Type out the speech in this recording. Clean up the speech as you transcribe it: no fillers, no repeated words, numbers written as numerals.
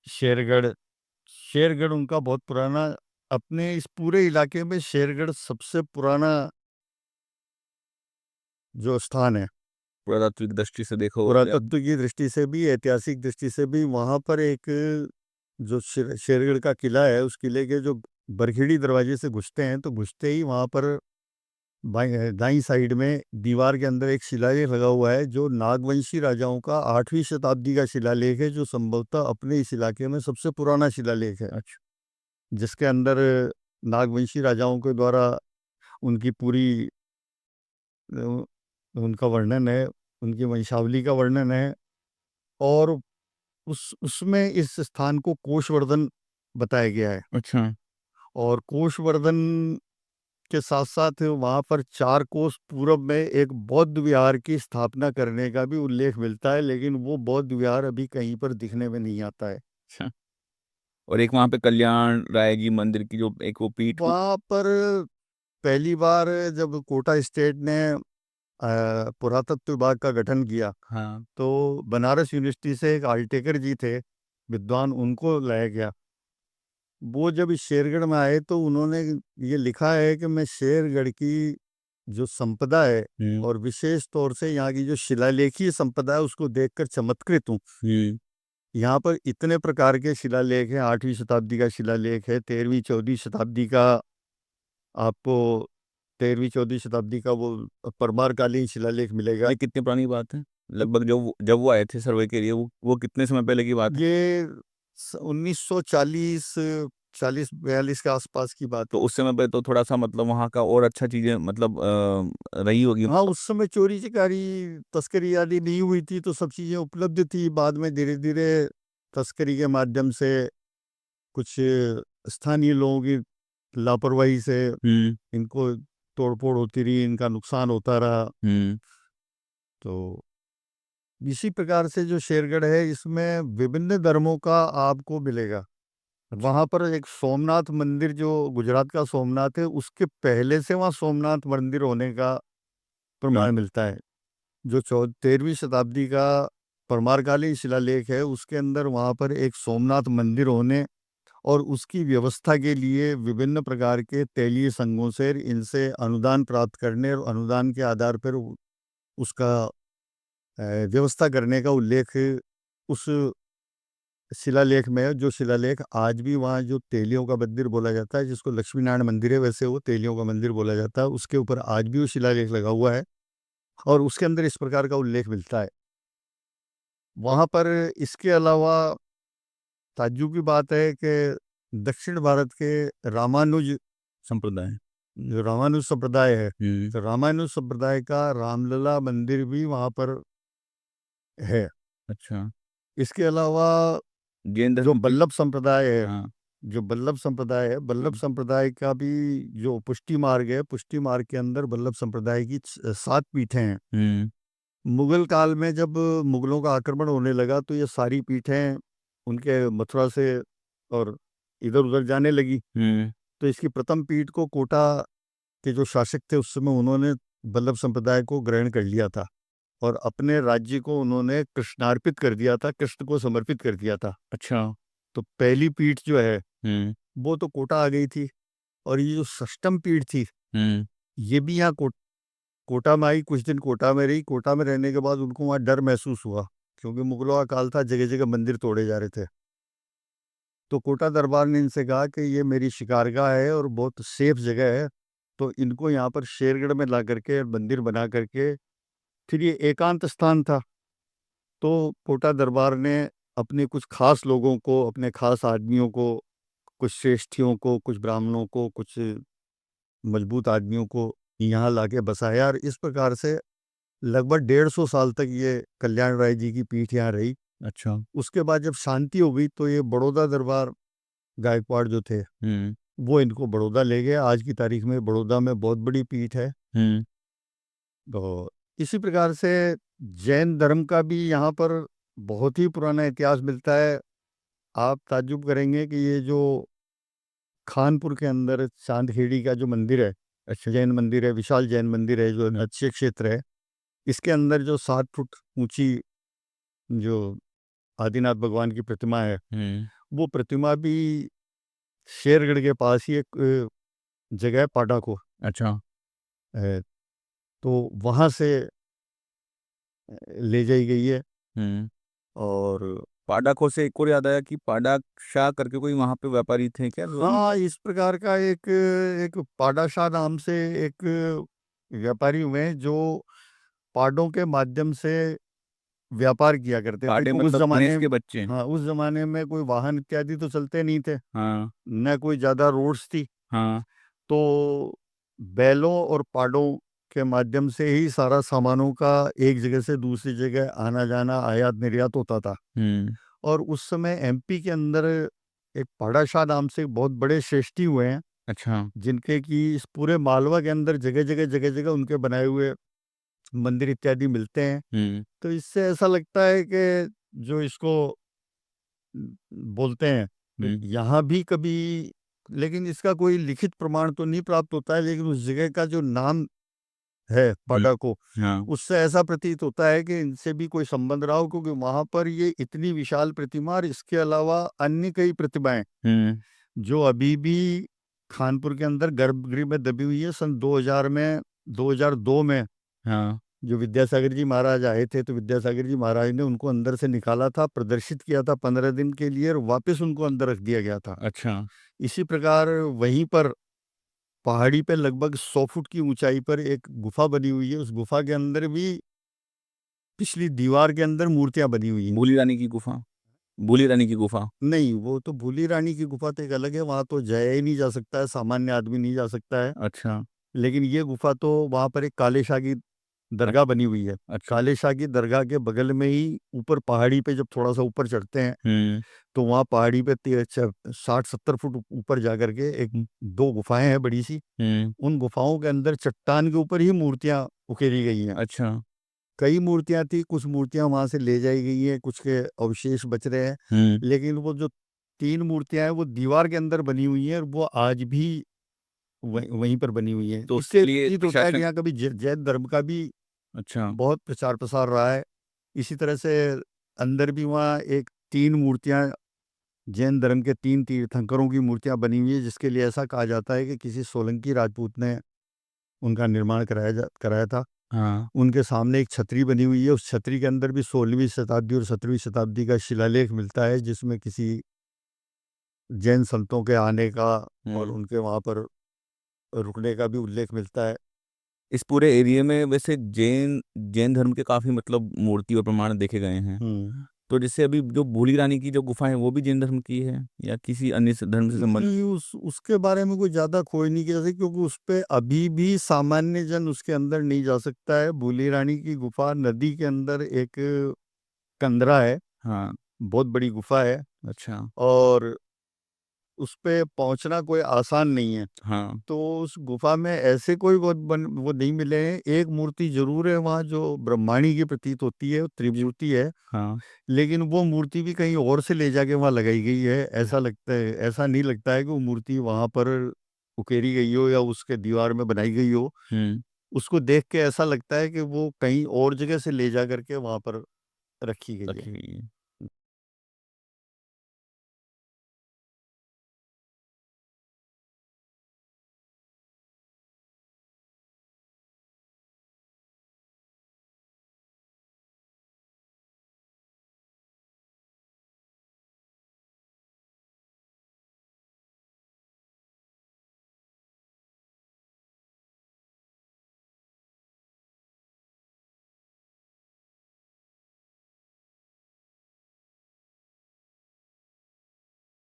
शेरगढ़ शेरगढ़ उनका बहुत पुराना, अपने इस पूरे इलाके में शेरगढ़ सबसे पुराना जो स्थान है। पुरातात्विक दृष्टि से देखो, पुरातत्व की दृष्टि से भी, ऐतिहासिक दृष्टि से भी, वहां पर एक जो शेरगढ़ का किला है, उस किले के जो बरखेड़ी दरवाजे से घुसते हैं, तो घुसते ही वहां पर दाईं साइड में दीवार के अंदर एक शिलालेख लगा हुआ है, जो नागवंशी राजाओं का 8वीं शताब्दी का शिलालेख है, जो संभवतः अपने इस इलाके में सबसे पुराना शिलालेख है। अच्छा, जिसके अंदर नागवंशी राजाओं के द्वारा उनकी पूरी उनका वर्णन है, उनकी वंशावली का वर्णन है। और उसमें इस स्थान को कोषवर्धन बताया गया है। अच्छा, और कोषवर्धन के साथ साथ वहां पर 4 कोस पूरब में एक बौद्ध विहार की स्थापना करने का भी उल्लेख मिलता है, लेकिन वो बौद्ध विहार अभी कहीं पर दिखने में नहीं आता है। अच्छा। और एक वहां पे कल्याण राय जी मंदिर की जो एक वो पीठ वहां पर पहली बार जब कोटा स्टेट ने पुरातत्व विभाग का गठन किया, हाँ, तो बनारस यूनिवर्सिटी से एक आल्टेकर जी थे विद्वान, उनको लाया गया। वो जब इस शेरगढ़ में आए तो उन्होंने ये लिखा है कि मैं शेरगढ़ की जो संपदा है, और विशेष तौर से यहाँ की जो शिलालेखीय संपदा है, उसको देखकर चमत्कृत हूँ। यहाँ पर इतने प्रकार के शिलालेख हैं। 8वीं शताब्दी का शिलालेख है, 13वीं 14वीं शताब्दी का, आपको 13वीं 14वीं शताब्दी का वो परमारकालीन शिलालेख मिलेगा। ये कितनी पुरानी बात है? लगभग जब वो आए थे सर्वे के लिए, वो कितने समय पहले की बात है? ये 1940 40 42 के आसपास की बात तो है। उस समय पे तो थोड़ा सा मतलब वहाँ का और अच्छा चीजें मतलब रही होगी। हाँ, उस समय चोरी चिकारी तस्करी आदि नहीं हुई थी, तो सब चीजें उपलब्ध थी। बाद में धीरे धीरे तस्करी के माध्यम से, कुछ स्थानीय लोगों की लापरवाही से इनको तोड़फोड़ होती रही, इनका नुकसान होता रहा। तो इसी प्रकार से जो शेरगढ़ है, इसमें विभिन्न धर्मों का आपको मिलेगा। वहां पर एक सोमनाथ मंदिर, जो गुजरात का सोमनाथ है, उसके पहले से वहाँ सोमनाथ मंदिर होने का प्रमाण मिलता है। जो 13वीं शताब्दी का परमारकालीन शिलालेख है, उसके अंदर वहां पर एक सोमनाथ मंदिर होने और उसकी व्यवस्था के लिए विभिन्न प्रकार के तैलीय संघों से इनसे अनुदान प्राप्त करने और अनुदान के आधार पर उसका व्यवस्था करने का उल्लेख उस शिलालेख में है। जो शिलालेख आज भी वहाँ, जो तेलियों का मंदिर बोला जाता है, जिसको लक्ष्मी नारायण मंदिर है, वैसे वो तेलियों का मंदिर बोला जाता है, उसके ऊपर आज भी वो शिलालेख लगा हुआ है, और उसके अंदर इस प्रकार का उल्लेख मिलता है। वहाँ पर इसके अलावा ताज्जुब की बात है कि दक्षिण भारत के रामानुज संप्रदाय। जो रामानुज संप्रदाय है, तो रामानुज संप्रदाय का रामलला मंदिर भी वहाँ पर है। अच्छा। इसके अलावा जैन जो धर्म की। बल्लभ संप्रदाय है, हाँ। जो बल्लभ संप्रदाय है, बल्लभ संप्रदाय का भी जो पुष्टि मार्ग है, पुष्टि मार्ग के अंदर बल्लभ संप्रदाय की 7 पीठें हैं। मुगल काल में जब मुगलों का आक्रमण होने लगा, तो ये सारी पीठें उनके मथुरा से और इधर उधर जाने लगी। तो इसकी प्रथम पीठ को कोटा के जो शासक थे उस समय, उन्होंने बल्लभ संप्रदाय को ग्रहण कर लिया था, और अपने राज्य को उन्होंने कृष्णार्पित कर दिया था, कृष्ण को समर्पित कर दिया था। अच्छा। तो पहली पीठ जो है, वो तो कोटा आ गई थी। और ये जो षष्टम पीठ थी, ये भी यहाँ कोटा में आई। कुछ दिन कोटा में रही। कोटा में रहने के बाद उनको वहाँ डर महसूस हुआ, क्योंकि मुगलों का काल था, जगह जगह मंदिर तोड़े जा रहे थे। तो कोटा दरबार ने इनसे कहा कि ये मेरी शिकारगाह है और बहुत सेफ जगह है, तो इनको यहाँ पर शेरगढ़ में ला करके मंदिर बना करके, फिर ये एकांत स्थान था। तो कोटा दरबार ने अपने कुछ खास लोगों को, अपने खास आदमियों को, कुछ श्रेष्ठियों को, कुछ ब्राह्मणों को, कुछ मजबूत आदमियों को यहाँ लाके बसाया, और इस प्रकार से लगभग 150 साल तक ये कल्याण राय जी की पीठ यहाँ रही। अच्छा। उसके बाद जब शांति हो गई, तो ये बड़ौदा दरबार गायकवाड़ जो थे, वो इनको बड़ौदा ले गए। आज की तारीख में बड़ौदा में बहुत बड़ी पीठ है। तो इसी प्रकार से जैन धर्म का भी यहाँ पर बहुत ही पुराना इतिहास मिलता है। आप ताज्जुब करेंगे कि ये जो खानपुर के अंदर चांदखेड़ी का जो मंदिर है, अच्छा जैन मंदिर है, विशाल जैन मंदिर है, जो अच्छे क्षेत्र है, इसके अंदर जो 7 फुट ऊंची जो आदिनाथ भगवान की प्रतिमा है, वो प्रतिमा भी शेरगढ़ के पास ही एक जगह है पाडाको, अच्छा। तो वहाँ से ले जाई गई है। हम्म। और पाडाको से एक और याद आया कि पाडाक शाह करके कोई वहां पे व्यापारी थे क्या हाँ, इस प्रकार का एक एक पाडाशाह नाम से एक व्यापारी हुए हैं जो पाडों के माध्यम से व्यापार किया करते थे। पाडे तो उस मतलब गणेश जमाने के बच्चे। हाँ, उस जमाने में कोई वाहन इत्यादि तो चलते नहीं थे, हाँ। न कोई ज्यादा रोड्स थी, हाँ। तो बैलों और पाडों के माध्यम से ही सारा सामानों का एक जगह से दूसरी जगह आना जाना, आयात निर्यात होता था। हम्म। और उस समय एमपी के अंदर एक पाड़ाशाह नाम से बहुत बड़े श्रेष्ठी हुए हैं, अच्छा। जिनके कि इस पूरे मालवा के अंदर जगह जगह उनके बनाए हुए मंदिर इत्यादि मिलते हैं। हम्म। तो इससे ऐसा लगता है कि जो इसको बोलते हैं कि हम्म। यहाँ भी कभी, लेकिन इसका कोई लिखित प्रमाण तो नहीं प्राप्त होता है, लेकिन उस जगह का जो नाम है हम्म। पाडाको, हाँ। उससे ऐसा प्रतीत होता है कि इनसे भी कोई संबंध रहा हो, क्योंकि वहां पर ये इतनी विशाल प्रतिमा और इसके अलावा अन्य कई प्रतिमाएं हम्म। जो अभी भी खानपुर के अंदर गर्भगृह में दबी हुई है। सन 2002 में हाँ। जो विद्यासागर जी महाराज आए थे, तो विद्यासागर जी महाराज ने उनको अंदर से निकाला था, प्रदर्शित किया था 15 दिन के लिए, और वापस उनको अंदर रख दिया गया था। अच्छा। इसी प्रकार वहीं पर पहाड़ी पे लगभग 100 फुट की ऊंचाई पर एक गुफा बनी हुई है। उस गुफा के अंदर भी पिछली दीवार के अंदर मूर्तियां बनी हुई हैं। भूली रानी की गुफा। भूली रानी की गुफा। नहीं, वो तो भूली रानी की गुफा तो एक अलग है, वहां तो जाया ही नहीं जा सकता है, सामान्य आदमी नहीं जा सकता है। अच्छा। लेकिन ये गुफा तो वहां पर एक काले शाह की दरगाह बनी हुई है। अच्छा। काले शाह की दरगाह के बगल में ही ऊपर पहाड़ी पे जब थोड़ा सा ऊपर चढ़ते हैं, हम्म। तो वहाँ पहाड़ी पे 60-70 फुट ऊपर जा करके एक दो गुफाएं हैं बड़ी सी। हम्म। उन गुफाओं के अंदर चट्टान के ऊपर ही मूर्तियां उकेरी गई हैं। अच्छा। कई मूर्तियां थी, कुछ मूर्तियां वहां से ले जाई गई हैं, कुछ के अवशेष बच रहे हैं। हम्म। लेकिन वो जो 3 मूर्तियां हैं वो दीवार के अंदर बनी हुई हैं, और वो आज भी वहीं पर बनी हुई हैं। तो इससे उसके लिए प्रतीत होता है कि प्रशासन। यहाँ कभी जैन धर्म का भी अच्छा। बहुत प्रचार प्रसार रहा है। इसी तरह से अंदर भी वहाँ एक 3 मूर्तियां, जैन धर्म के 3 तीर्थंकरों की मूर्तियां बनी हुई है, जिसके लिए ऐसा कहा जाता है कि किसी सोलंकी राजपूत ने उनका निर्माण कराया था। हाँ। उनके सामने एक छतरी बनी हुई है, उस छतरी के अंदर भी 16वीं शताब्दी और 17वीं शताब्दी का शिलालेख मिलता है, जिसमें किसी जैन संतों के आने का और उनके वहाँ पर रुकने का भी उल्लेख मिलता है। इस पूरे एरिया में वैसे जैन जैन धर्म के काफी मतलब मूर्ति और प्रमाण देखे गए हैं। हम्म तो जैसे अभी जो भूली रानी की जो गुफा है वो भी जैन धर्म की है या किसी अन्य धर्म से संबंधित। नहीं, उसके बारे में कोई ज्यादा खोज नहीं किया, क्योंकि उस पे अभी भी सामान्य जन उसके अंदर नहीं जा सकता है। भूली रानी की गुफा नदी के अंदर एक कंदरा है, हाँ। बहुत बड़ी गुफा है, अच्छा। और उस पे पहुंचना कोई आसान नहीं है। हाँ। तो उस गुफा में ऐसे कोई वो नहीं मिले हैं। एक मूर्ति जरूर है वहाँ जो ब्रह्माणी की प्रतीत होती है, वो त्रिमूर्ति है, हाँ। लेकिन वो मूर्ति भी कहीं और से ले जाके वहाँ लगाई गई है। ऐसा लगता है, ऐसा नहीं लगता है कि वो मूर्ति वहाँ पर उकेरी गई हो या उसके दीवार में बनाई गई हो। हम्म। उसको देख के ऐसा लगता है कि वो कहीं और जगह से ले जा करके वहाँ पर रखी गई है। रखी गई है।